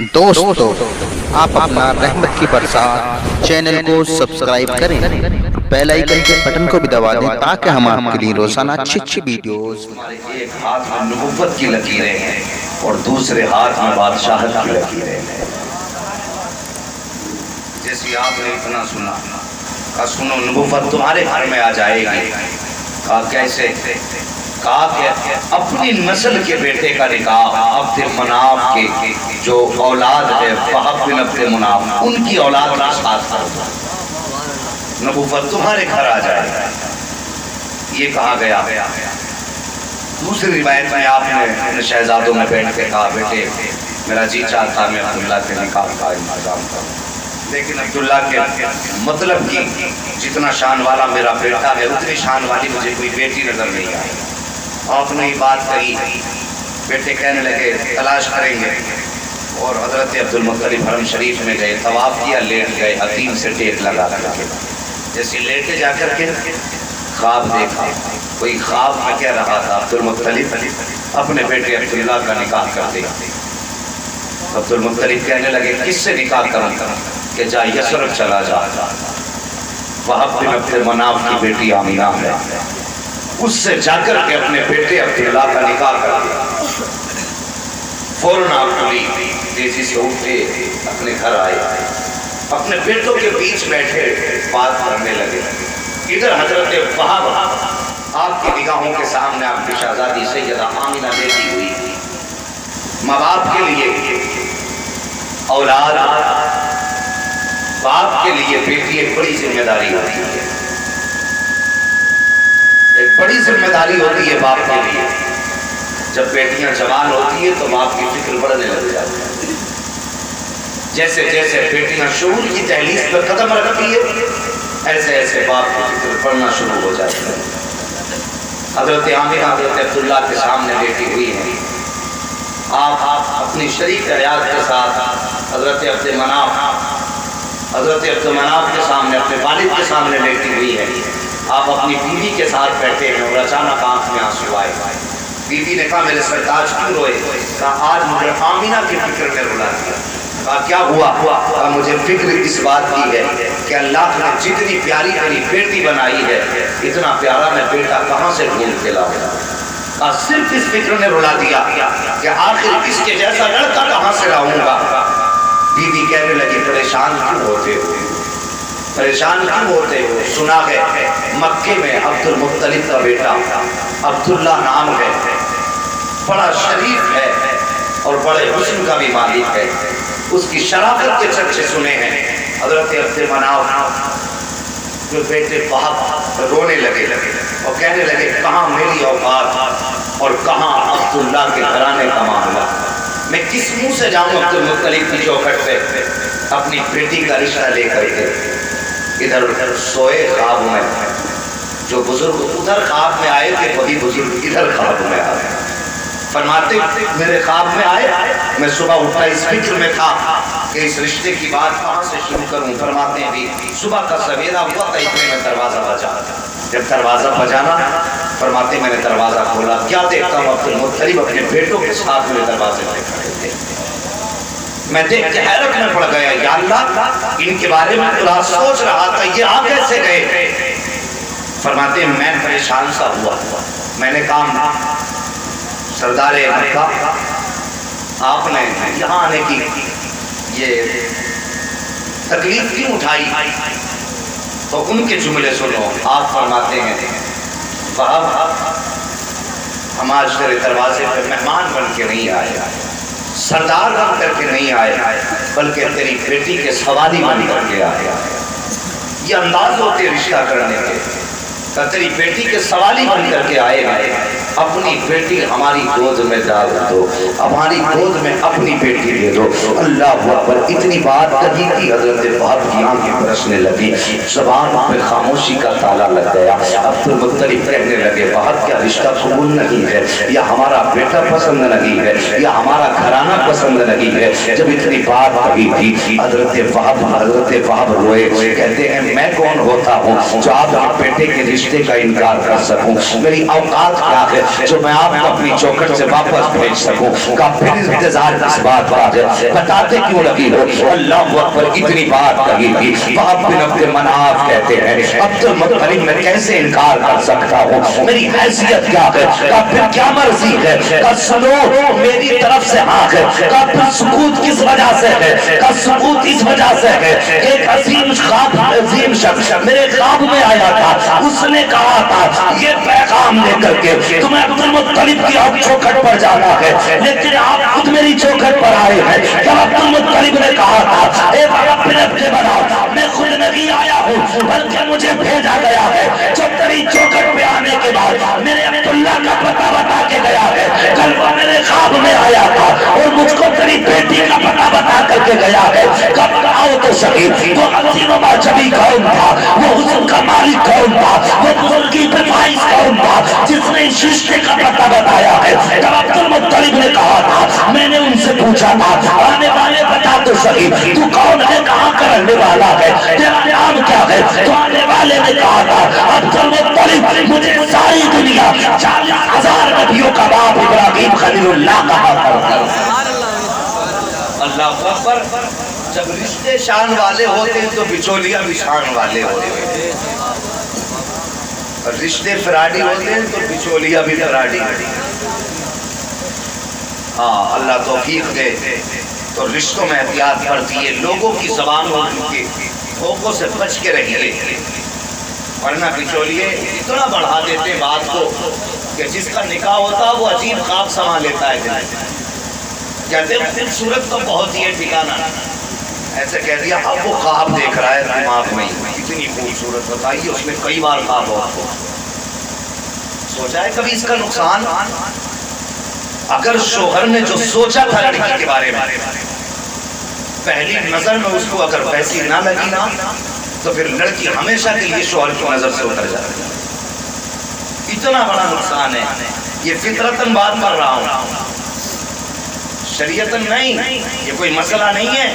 दोस्तों, आप अपना रहमत की बरसात चैनल को सब्सक्राइब करें, बेल आइकन के बटन को भी दबा दें ताकि हम आपके लिए रोजाना अच्छी वीडियोस। एक हाथ में नबुव्वत की लकीरें हैं और दूसरे हाथ में बादशाहत की लकीरें हैं। जैसे आपने इतना सुना, कहा सुनो नबुव्वत तुम्हारे घर में आ जाएगी। कहा कैसे? कहा कि अपनी नस्ल के बेटे का निकाह अब्द मनाफ के जो औलाद है वहब बिन अब्द मनाफ उनकी औलाद के साथ कर दो, नबुव्वत तुम्हारे घर आ जाएगा। ये कहा गया। दूसरी रिवायत में आपने अपने शहजादों में बैठ के कहा बेटे मेरा जी चाहता मैं अब्दुल्ला के निकाह का इंतजाम करूं, लेकिन अब्दुल्ला के मतलब की जितना शान वाला मेरा बेटा है उतनी शान वाली मुझे कोई बेटी नजर नहीं आई। आपने ये बात कही, बेटे कहने लगे तलाश करेंगे। और हजरत अब्दुल मुत्तलिब हरम शरीफ में गए, तवाफ किया, लेट गए, हकीम से टेक लगा करके जैसे लेटे जाकर के ख्वाब देखा। कोई ख्वाब में कह रहा था अब्दुल मुत्तलिब अपने बेटे अब्दुल्ला का निकाह कर दे। अब्दुल मुत्तलिब कहने लगे किससे निकाह करूं? कि जा यसरफ चला जा, वहाब बिन अब्द मनाफ की बेटी आमिना है, उससे जाकर के अपने बेटे अब्दुल्ला का निकाह कर दिया। फौरन आप तेजी से उठे, अपने घर आए, अपने बेटों के बीच बैठे बात करने लगे। इधर हजरत वहाब आपकी निगाहों के सामने आपकी शहजादी सैयदा आमिना बैठी हुई थी। माँ बाप के लिए औलाद, बाप के लिए बेटी एक बड़ी जिम्मेदारी होती है, एक बड़ी जिम्मेदारी होती है बाप के लिए। जब बेटियां जवान होती है तो बाप की फिक्र बढ़ने लग जाती है। जैसे जैसे बेटियां शऊर की दहलीज पर कदम रखती है ऐसे ऐसे बाप की फिक्र बढ़ना शुरू हो जाती है। हजरत आमिना हजरत अब्दुल्ला के सामने बैठी हुई है। आप अपनी शरीक रियाज के साथ हजरत अब्द मनाफ के सामने, अपने वालिद के सामने बैठी हुई है। आप अपनी बीवी के साथ बैठे हैं और अचानक आंख में आंसू आए। बीवी ने कहा मेरे सरताज क्यों रोए? कहा आज मुझे आमिना की फिक्र में रुला दिया। कहा क्या हुआ? कहा मुझे फिक्र इस बात की है कि अल्लाह ने जितनी प्यारी मेरी बेटी बनाई है इतना प्यारा मैं बेटा कहाँ से ढूंढ के लाऊंगा। सिर्फ इस फिक्र ने रुला दिया कि आखिर इसके जैसा लड़का कहाँ से लाऊंगा। बीवी कहने लगी परेशान क्यों होते हो, परेशान क्यों होते हो? सुना है मक्के में अब्दुल मुत्तलिब का बेटा अब्दुल्ला नाम है, बड़ा शरीफ है और बड़े हुस्न का भी मालिक है। उसकी शराफत के चर्चे सुने हैं। हजरत अब्द मनाफ जो बेटे वहाब रोने लगे और कहने लगे कहाँ मेरी औकात और कहाँ अब्दुल्ला के घराने का मामला। मैं किस मुंह से जाऊं अब्दुल मुत्तलिब की चौखट पे अपनी बेटी का रिश्ता लेकर के। इधर उधर सोए ख्वाब में, जो बुजुर्ग उधर ख्वाब में आए थे वही बुजुर्ग इधर ख्वाब में आए। फरमाते मेरे ख्वाब में आए, मैं सुबह उठा इस फिक्र में था कि इस रिश्ते की बात कहाँ से शुरू करूं। फरमाते हैं भी सुबह का सवेरा हुआ था, इतने में दरवाजा बजा। जब दरवाजा बजाना, फरमाते मैंने दरवाजा खोला, क्या देखता हूँ अब्दुल मुत्तलिब अपने बेटों के साथ मेरे दरवाजे पे खड़े थे। मैं देख के हैरत में पड़ गया, या अल्लाह इनके बारे में तो सोच रहा था, ये आ कैसे गए? फरमाते मैं परेशान सा हुआ। मैंने कहा सरदारे मक्का आपने यहाँ आने की ये तकलीफ क्यों उठाई? तो उनके जुमले सुनो। आप फरमाते हैं वहाब हम आज तेरे दरवाजे पे मेहमान बन के नहीं आए, सरदार बन करके नहीं आए, बल्कि तेरी बेटी के सवाली बन करके आए। ये अंदाज होते रिश्ता करने के। तेरी बेटी के सवाली बन करके आए। अपनी बेटी हमारी गोद में डाल दो, हमारी गोद में अपनी बेटी दे दो। अल्लाह अकबर। इतनी बात कही कि हजरत वहाब की आंखें बरसने लगी, ज़बान पे खामोशी का ताला लग गया। अब्दुल मुत्तलिब कहने लगे वहाब क्या रिश्ता कबूल नहीं है, या हमारा बेटा पसंद नहीं है, या हमारा घराना पसंद नहीं है। जब इतनी बात कही थी हजरत वहाब रोए। कहते हैं मैं कौन होता हूँ जो आपके बेटे के रिश्ते का इनकार कर सकूं? मेरी औकात क्या है जो मैं आपको अपनी चौखट से वापस भेज सकूं। कहा फिर इंतजार किस बात का है, बताते क्यों लगी हो? अल्लाह अकबर, इतनी बात कही थी। वहाब बिन अब्द मनाफ कहते हैं अब्दुल मुत्तलिब मैं कैसे इनकार कर सकता हूँ, मेरी हैसियत क्या है? कहा फिर क्या मर्जी है? कहा सुनो मेरी तरफ से हाँ है। कहा फिर सुकूत किस वजह से है? कहा सुकूत इस वजह से है, एक अजीम शख्स मेरे ख्वाब में आया था, उसने कहा था ये पैगाम लेकर के तुम्हें अब्दुल मुत्तलिब की अब चौखट पर जाना है, लेकिन आप खुद मेरी चौखट पर आए हैं। जब अब्दुल मुत्तलिब ने कहा था ए बाबा फिर बनाओ, मैं खुद नहीं आया हूँ बल्कि मुझे भेजा गया है। जब तेरी चौखट पे आने के बाद मेरे अब्दुल्ला का पता बता के गया है, कल वो मेरे ख्वाब में आया था और मुझको तेरी बेटी का पता बता करके गया है। कब आओ तो सही, वो अजीम जबी कौन था, वो हुस्न का मालिक कौन था, वो बुजुर्गी पे फाइज कौन था जिसने इस रिश्ते का पता बताया है। जब अब्दुल मुत्तलिब ने कहा था, मैंने उनसे पूछा था आने वाले बता तो सही तू कौन है, कहाँ का रहने वाला है, तेरा नाम क्या है? तो आने वाले ने कहा था अब्दुल मुत्तलिब मुझे सारी दुनिया 40,000 नबियों का बाप इब्राहिम खलीलुल्लाह कहा करता है। अल्लाह अकबर। जब रिश्ते शान वाले होते हैं तो बिचौलिया भी शान वाले होते हैं, और रिश्ते फराडी होते हैं तो बिचौलिया भी फराडी। हाँ अल्लाह तौफीक दे। तो रिश्तों में एहतियात बढ़ती है, लोगों की ज़बानों के धोखों से बच के रहिए, वरना बिचौलिए इतना बढ़ा देते बात को कि जिसका निकाह होता है वो अजीब ख्वाब समा लेता है। कहते हैं खूबसूरत तो बहुत ही है ठिकाना, ऐसे कह दिया अब वो ख्वाब देख रहा है दिमाग में, इतनी खूबसूरत बताइए उसमें कई बार ख्वाब हो। सोचा है कभी इसका नुकसान? अगर शोहर ने जो सोचा था लड़की के बारे में पहली नजर में उसको अगर वैसी ना लगी ना, तो फिर लड़की हमेशा के लिए शोहर की नजर से उतर जाती है। इतना बड़ा नुकसान है। ये फितरतन बात कर रहा हूँ, शरीयतन नहीं। ये कोई मसला नहीं है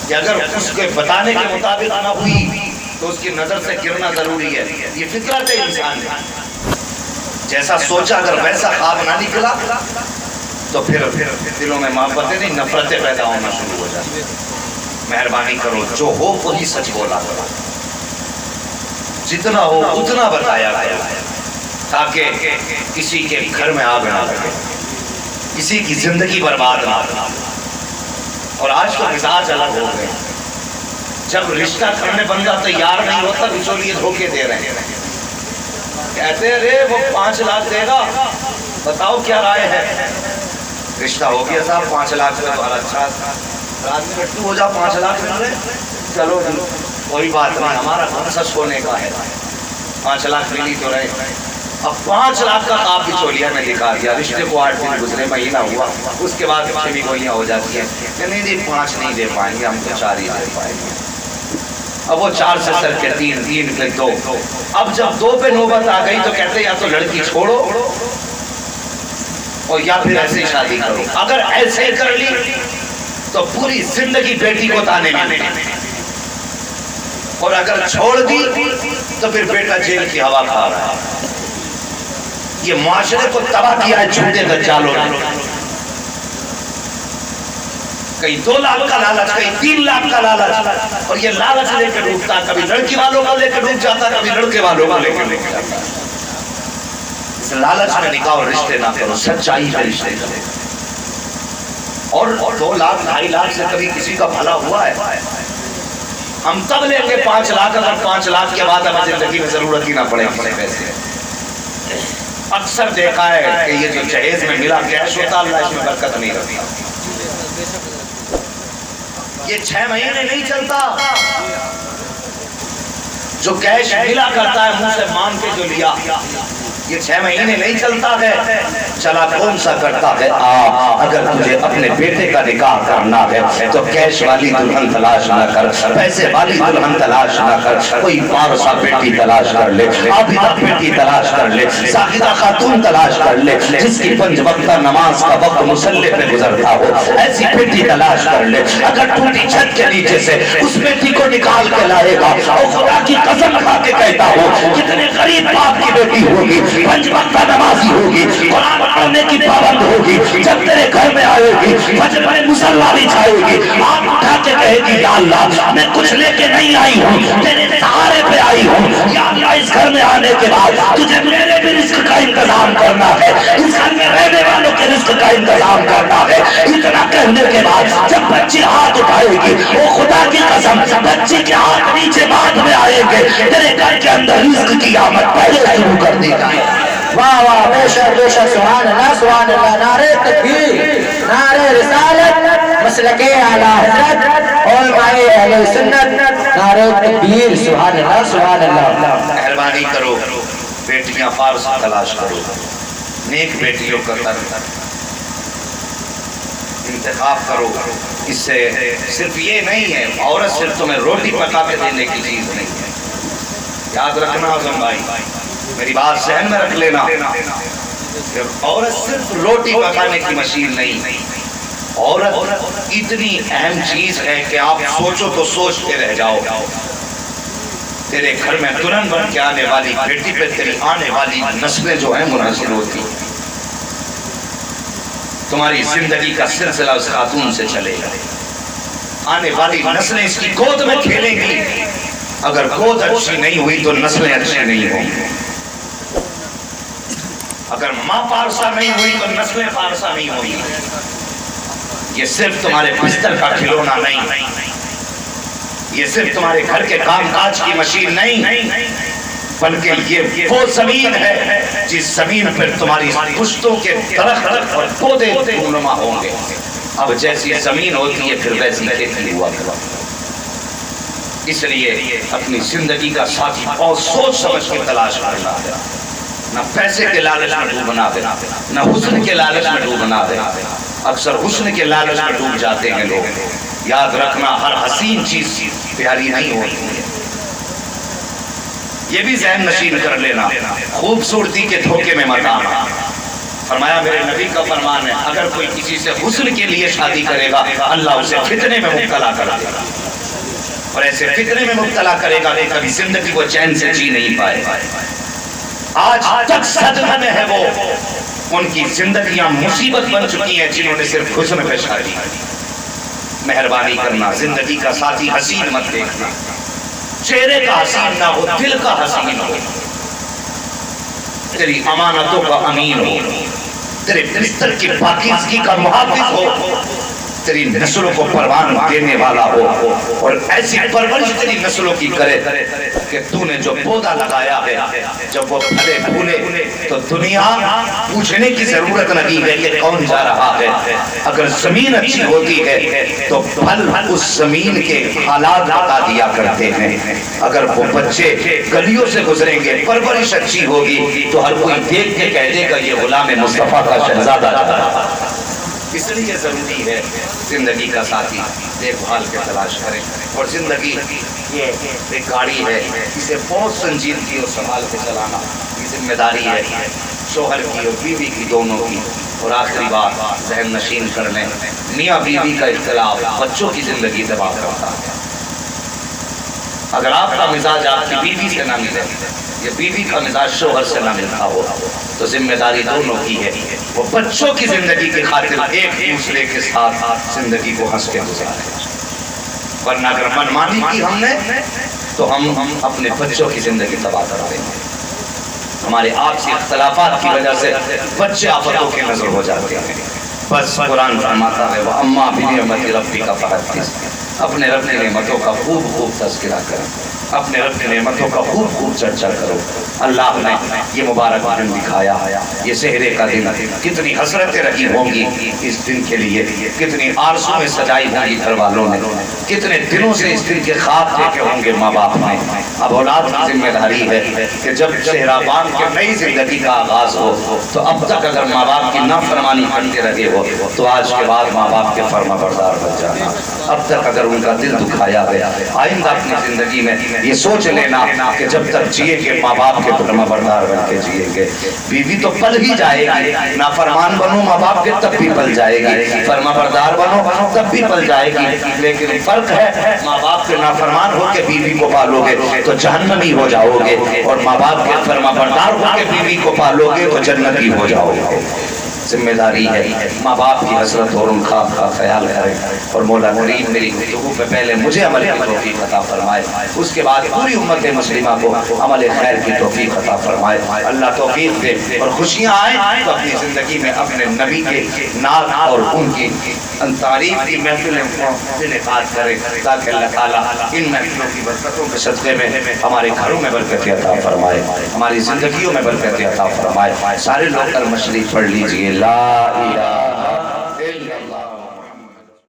कि अगर उसके बताने के मुताबिक ना हुई तो उसकी नजर से गिरना जरूरी है। ये फितरत है इंसान का, जैसा सोचा अगर वैसा ख्वाब ना निकला तो फिर दिलों में मोहब्बतें नहीं नफरतें पैदा होना शुरू हो जाती। मेहरबानी करो, जो हो वही सच बोला करो, जितना हो उतना बताया करो, ताकि किसी के घर में आग ना लगे, किसी की जिंदगी बर्बाद ना हो। और आज तो मिजाज अलग हो गए, जब रिश्ता करने बंदा तैयार नहीं होता बिचौलिए धोखे दे रहे हैं। कहते हैं रे वो 5 लाख देगा, बताओ क्या राय है? रिश्ता हो गया साहब 5 लाख में, तो अच्छा रात में लट्टू हो जाओ 5 लाख मिल रहे, चलो कोई बात नहीं, हमारा कौन सा सोने का है, 5 लाख मिली तो रहे। अब 5 लाख का आप बिचौलिया ने दिखा दिया। रिश्ते को 8 दिन गुजरे, महीना हुआ, उसके बाद पीछे भी गोलियां हो जाती है, नहीं नहीं 5 नहीं दे पाएंगे, हम तो 4 ही दे पाएंगे। अब वो 4 से सर के 3, 3 के 2। अब जब 2 पे नौबत आ गई तो कहते या तो लड़की छोड़ो और या फिर ऐसे ही शादी करो। अगर ऐसे कर ली तो पूरी जिंदगी बेटी को ताने मिलेंगे, और अगर छोड़ दी तो फिर बेटा जेल की हवा खा रहा है। ये मुआशरे को तबाह किया है झूठे दज्जालों ने। कहीं 2 लाख का लालच, कहीं 3 लाख का लालच, और ये लालच लेकर डूबता, कभी लड़की वालों को लेकर डूब जाता, कभी लड़के वालों को लेकर डूब जाता। इस लालच में निकाह और रिश्ते ना करो, सच्चाई में रिश्ते करो। और 2 लाख 2.5 लाख से कभी किसी का भला हुआ है? हम तब लेंगे 5 लाख अगर 5 लाख के बाद हमें जिंदगी में जरूरत ही ना पड़े पैसे। अक्सर देखा है कि ये जो जहेज में मिला कैश होता, अल्लाह इसमें बरकत नहीं रहती। ये 6 महीने नहीं चलता। जो कैश मिला करता है मुंह से मान के जो लिया, ये 6 महीने नहीं चलता है। चला कौन सा करता है? अगर तुझे अपने बेटे का निकाह करना है तो कैश वाली दुल्हन तलाश ना कर, पैसे वाली दुल्हन तलाश ना कर, कोई पारसा बेटी तलाश कर ले, आबिदा बेटी तलाश कर ले, साहिदा खातून तलाश कर ले, जिसकी 5 वक्त नमाज का वक्त मुसल्ले पे गुजरता हो, ऐसी बेटी तलाश कर ले। अगर टूटी छत के नीचे से उस बेटी को निकाल के लाएगा और खुदा की कसम खा के कहता हो कितने गरीब बाप की बेटी होगी, 5 वक्त नमाजी होगी, कुरान पढ़ने की पाबंद होगी, जब तेरे घर में आएगी फजर में मुसल्ला बिछाएगी, आप उठा के कहेगी या अल्लाह मैं कुछ लेके नहीं आई हूँ, तेरे सहारे पे आई हूँ, या अल्लाह इस घर में आने के बाद तुझे मेरे भी रिस्क का इंतजाम करना है, इस घर में रहने वालों के रिस्क का इंतजाम करना है। इतना कहने के बाद जब बच्ची हाथ उठाएगी, वो खुदा की कसम बच्ची के हाथ नीचे बाद में आएंगे, तेरे घर के अंदर रिस्क की आमद पहले शुरू कर दी जाए। वाह वाह, बेशक बेशक, सुभान अल्लाह सुभान अल्लाह। नारे तकबीर, नारे रिसालत, मसलके आला हज़रत और माए अहले सुन्नत, नारे तकबीर, सुभान अल्लाह सुभान अल्लाह। मेहरबानी करो, बेटियां फारस तलाश करो, नेक बेटियों का इंतखाब करो। इससे सिर्फ ये नहीं है, औरत सिर्फ तुम्हें रोटी पका के देने की चीज नहीं है। याद रखना आज़म भाई, मेरी बात सहन में रख लेना, औरत सिर्फ रोटी पकाने की मशीन नहीं, औरत इतनी अहम चीज है कि आप सोचो तो सोचते रह जाओ। तेरे घर में दुल्हन बन के आने वाली बेटी पे तेरी आने वाली नस्लें जो है मुनहसर होती, तुम्हारी जिंदगी का सिलसिला उस खातून से चलेगा। आने वाली नस्लें इसकी गोद में खेलेंगी, अगर गोद अच्छी नहीं हुई तो नस्लें अच्छी नहीं होंगी। अगर माँ पारसा नहीं हुई तो नस्लें पारसा नहीं होंगी। ये सिर्फ तुम्हारे बिस्तर का खिलौना नहीं, ये सिर्फ तुम्हारे घर के कामकाज की मशीन नहीं, बल्कि ये वो जमीन है जिस जमीन पर तुम्हारी पुश्तों के दरख्त और पौधे खूननुमा होंगे। अब जैसी जमीन होती है फिर वैसी खेती हुआ करती। इसलिए अपनी जिंदगी का साथी बहुत सोच समझ के तलाश करना है, न पैसे के लालच में डूबना देना, न हुस्न के लालच में डूबना देना। अक्सर हुस्न के लालच में डूब जाते हैं लोग। याद रखना, हर हसीन चीज प्यारी नहीं होती है, ये भी ज़हन नशीन कर लेना। खूबसूरती के धोखे में मत आना। फरमाया, मेरे नबी का फरमान है, अगर कोई किसी से हुस्न के लिए शादी करेगा अल्लाह उसे फितने में मुब्तला कर देगा, और ऐसे फितने में मुब्तला करेगा कि कभी जिंदगी को चैन से जी नहीं पाएगा। आज तक सदमे में है वो, उनकी जिंदगियां मुसीबत बन चुकी हैं जिन्होंने सिर्फ हुस्न पे शादी की। मेहरबानी करना, जिंदगी का साथी हसीन मत देखना, चेहरे का हसीन ना हो, दिल का हसीन हो, तेरी अमानतों का अमीन हो, तेरे बिस्तर की पाकीज़गी का मुहाफिज हो, तेरी नस्लों को परवान देने वाला हो, और ऐसी परवरिश तेरी नस्लों की करे कि तूने जो पौधा लगाया है जब वो फले फूले तो दुनिया पूछने की जरूरत नहीं है कि कौन जा रहा है। अगर जमीन अच्छी होती है तो फल उस जमीन के हालात बता दिया करते हैं। अगर वो बच्चे गलियों से गुजरेंगे, परवरिश अच्छी होगी तो हर कोई देख के कह देगा ये गुलाम मुस्तफा का शहजादा था। इसलिए जरूरी है जिंदगी का साथी देखभाल के तलाश करें। और जिंदगी ये एक गाड़ी है, इसे बहुत संजीदगी और संभाल के चलाना ये जिम्मेदारी है शोहर की और बीवी की, दोनों की। और आखिरी बात ज़हन नशीन कर लें, मियाँ बीवी का इख्तिलाफ बच्चों की जिंदगी तबाह करता है। अगर आपका मिजाज आपकी बीवी से ना मिले, ये बीवी का मिजाज शोहर से ना मिलता हो, तो जिम्मेदारी दोनों की है वो बच्चों की जिंदगी की खातिर एक दूसरे के साथ जिंदगी को हंस के गुजारें। वरना अगर मनमानी की हमने तो हम अपने बच्चों की जिंदगी तबाह कर देंगे। हमारे आपसी इख्तलाफात की वजह से बच्चे आफतों के नजर हो जाते हैं। बस कुरान फरमाता है वो अम्मा बिनिअमति रब्बिका फहद्दिस, अपने रब की नेमतों का खूब खूब तज़किरा करें, अपने रब की नेमतों का खूब खूब चर्चा करो। अल्लाह ने ये मुबारक दिन दिखाया, ये सेहरे का दिन, कितनी हसरतें रही होंगी इस दिन के लिए, कितनी आरज़ू में सजाई होंगी घर वालों ने, कितने दिनों से इस दिन के ख्वाब देखे होंगे माँ बाप ने। अब औलाद की जिम्मेदारी है कि जब सेहरा बांध के नई जिंदगी का आगाज हो तो अब तक अगर माँ बाप की नाफरमानी करते रहे हो तो आज के बाद माँ बाप के फर्मा बरदार बन जाना। अब तक अगर उनका दिल दुखाया है, आइंदा अपनी जिंदगी में ये सोच लेना कि जब तक जिएंगे माँ बाप के फर्मा बरदार बन के जिएंगे। बीवी तो पल ही जाएगी, ना फरमान बनो माँ बाप के तब भी पल जाएगी, फर्मा बरदार बनो तब भी पल जाएगी। लेकिन फर्क है, माँ बाप के नाफरमान हो के बीवी को पालोगे तो जहन्नमी हो जाओगे, और माँ बाप के फर्मा बरदार हो के बीवी को पालोगे तो जन्नती हो जाओगे। जिम्मेदारी है माँ बाप की हसरत और उनका ख्याल करें। और मौला करीम मेरी गुफ्तगू पे पहले मुझे अमल की तौफीक अता फरमाए, उसके बाद पूरी उम्मत मुस्लिमा को अमल खैर की तौफीक अता फरमाए। अल्लाह तौफीक दे और खुशियाँ आए तो अपनी ज़िंदगी में अपने नबी के नात और उनकी तारीफ की महफिलें इनेकाद करें, ताकि अल्लाह ताला इन महफिलों की बरकतों के सदक़े में हमारे घरों में बरकत अता फरमाए, हमारी ज़िंदगियों में बरकत अता फरमाए। सारे लोग कलमा शरीफ पढ़ लीजिए। ला इलाहा